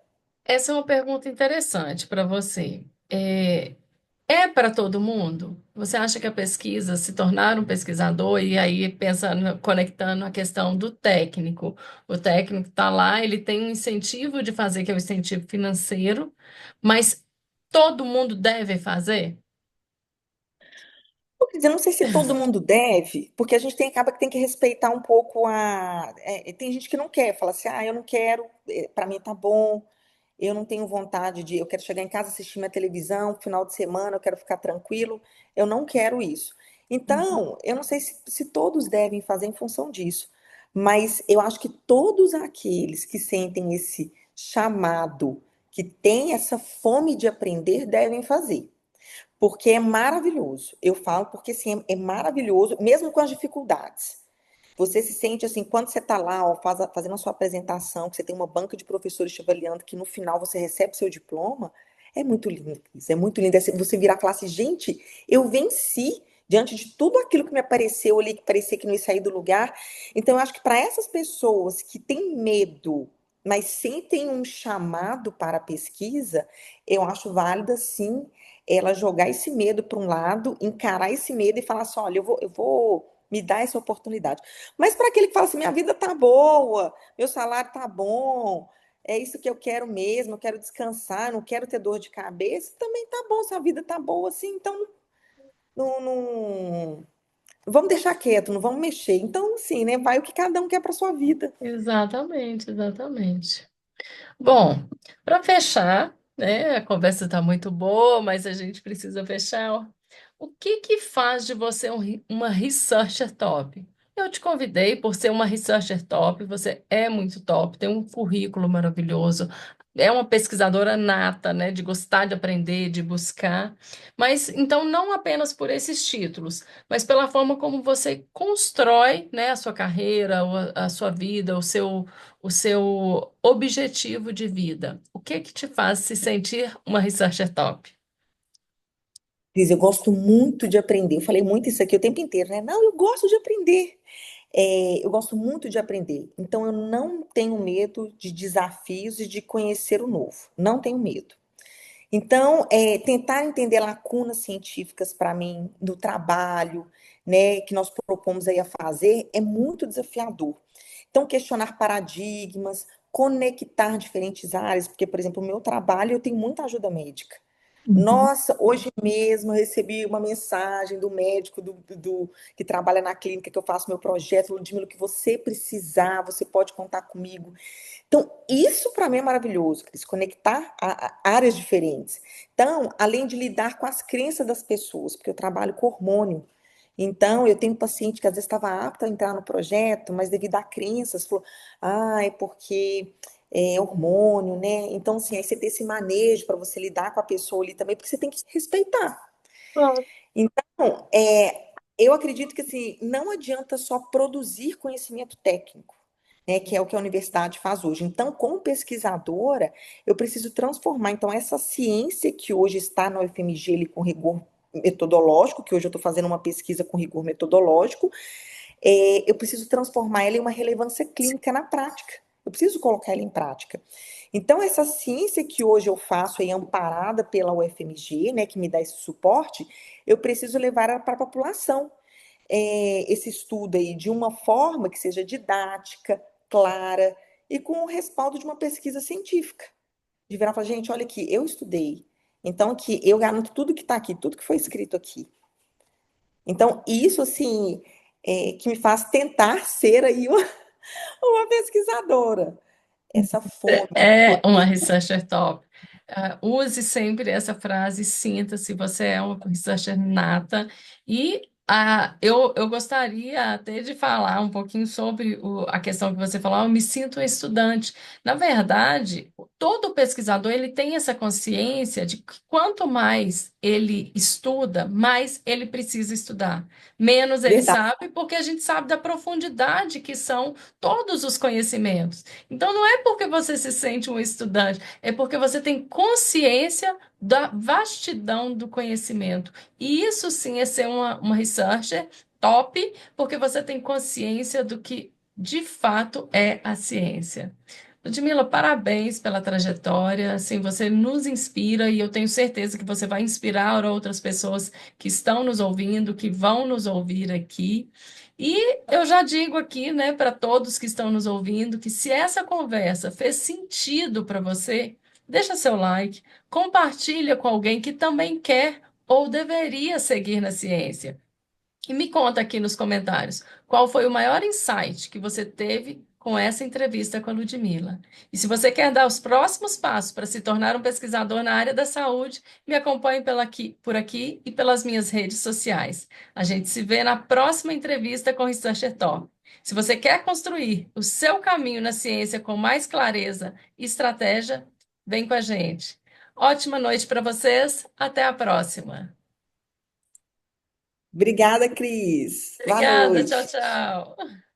Essa é uma pergunta interessante para você. É para todo mundo? Você acha que a pesquisa, se tornar um pesquisador, e aí pensando, conectando a questão do técnico, o técnico está lá, ele tem um incentivo de fazer, que é o incentivo financeiro, mas todo mundo deve fazer? Quer dizer, eu não sei se todo mundo deve, porque a gente acaba que tem que respeitar um pouco tem gente que não quer, fala assim, eu não quero, para mim tá bom, eu não tenho vontade eu quero chegar em casa, assistir minha televisão, final de semana, eu quero ficar tranquilo, eu não quero isso. Uhum. Então, eu não sei se todos devem fazer em função disso, mas eu acho que todos aqueles que sentem esse chamado, que têm essa fome de aprender, devem fazer. Porque é maravilhoso. Eu falo porque assim, é maravilhoso, mesmo com as dificuldades. Você se sente assim, quando você está lá, ó, fazendo a sua apresentação, que você tem uma banca de professores te avaliando, que no final você recebe seu diploma, é muito lindo, Cris, é muito lindo. Você virar e falar assim, gente, eu venci diante de tudo aquilo que me apareceu ali, que parecia que não ia sair do lugar. Então, eu acho que para essas pessoas que têm medo, mas sentem um chamado para a pesquisa, eu acho válida sim ela jogar esse medo para um lado, encarar esse medo e falar assim: olha, eu vou me dar essa oportunidade. Mas para aquele que fala assim, minha vida tá boa, meu salário tá bom, é isso que eu quero mesmo, eu quero descansar, não quero ter dor de cabeça, também tá bom, se a vida tá boa assim, então não vamos deixar quieto, não vamos mexer. Então, sim, né? Vai o que cada um quer para sua vida. Exatamente, exatamente. Bom, para fechar, né, a conversa está muito boa, mas a gente precisa fechar. O que que faz de você uma researcher top? Eu te convidei por ser uma researcher top, você é muito top, tem um currículo maravilhoso, é uma pesquisadora nata, né, de gostar de aprender, de buscar, mas então não apenas por esses títulos, mas pela forma como você constrói, né, a sua carreira, a sua vida, o seu objetivo de vida. O que que te faz se sentir uma researcher top? Diz, eu gosto muito de aprender. Eu falei muito isso aqui o tempo inteiro, né? Não, eu gosto de aprender. Eu gosto muito de aprender. Então, eu não tenho medo de desafios e de conhecer o novo. Não tenho medo. Então, tentar entender lacunas científicas para mim no trabalho, né, que nós propomos aí a fazer, é muito desafiador. Então, questionar paradigmas, conectar diferentes áreas, porque, por exemplo, o meu trabalho eu tenho muita ajuda médica. Uhum. Nossa, hoje mesmo eu recebi uma mensagem do médico que trabalha na clínica que eu faço meu projeto, Ludmila, o que você precisar, você pode contar comigo. Então, isso para mim é maravilhoso, Cris, conectar a áreas diferentes. Então, além de lidar com as crenças das pessoas, porque eu trabalho com hormônio. Então, eu tenho um paciente que às vezes estava apto a entrar no projeto, mas devido a crenças, falou: é porque é hormônio, né? Então, assim, aí você tem esse manejo para você lidar com a pessoa ali também, porque você tem que respeitar. Bom, Então, eu acredito que assim, não adianta só produzir conhecimento técnico, né, que é o que a universidade faz hoje. Então, como pesquisadora, eu preciso transformar então essa ciência que hoje está na UFMG ali, com rigor metodológico, que hoje eu estou fazendo uma pesquisa com rigor metodológico, eu preciso transformar ela em uma relevância clínica na prática. Eu preciso colocar ela em prática. Então, essa ciência que hoje eu faço aí, amparada pela UFMG, né, que me dá esse suporte, eu preciso levar ela para a população. Esse estudo aí de uma forma que seja didática, clara e com o respaldo de uma pesquisa científica. De virar e falar, gente, olha aqui, eu estudei. Então, aqui, eu garanto tudo que está aqui, tudo que foi escrito aqui. Então, isso, assim, que me faz tentar ser aí uma pesquisadora. Essa fome de é uma poder. researcher top. Use sempre essa frase, sinta-se, você é uma researcher nata. E eu gostaria até de falar um pouquinho sobre a questão que você falou, eu me sinto um estudante. Na verdade, todo pesquisador ele tem essa consciência de que quanto mais ele estuda, mais ele precisa estudar. Menos ele Verdade. sabe, porque a gente sabe da profundidade que são todos os conhecimentos. Então, não é porque você se sente um estudante, é porque você tem consciência da vastidão do conhecimento. E isso sim é ser uma researcher top, porque você tem consciência do que de fato é a ciência. Ludmila, parabéns pela trajetória. Assim, você nos inspira e eu tenho certeza que você vai inspirar outras pessoas que estão nos ouvindo, que vão nos ouvir aqui. E eu já digo aqui, né, para todos que estão nos ouvindo, que se essa conversa fez sentido para você, deixa seu like, compartilha com alguém que também quer ou deveria seguir na ciência. E me conta aqui nos comentários qual foi o maior insight que você teve com essa entrevista com a Ludmila. E se você quer dar os próximos passos para se tornar um pesquisador na área da saúde, me acompanhe por aqui e pelas minhas redes sociais. A gente se vê na próxima entrevista com o Researcher Top. Se você quer construir o seu caminho na ciência com mais clareza e estratégia, vem com a gente. Ótima noite para vocês, até a próxima. Obrigada, Cris. Boa Obrigada, tchau, noite. tchau.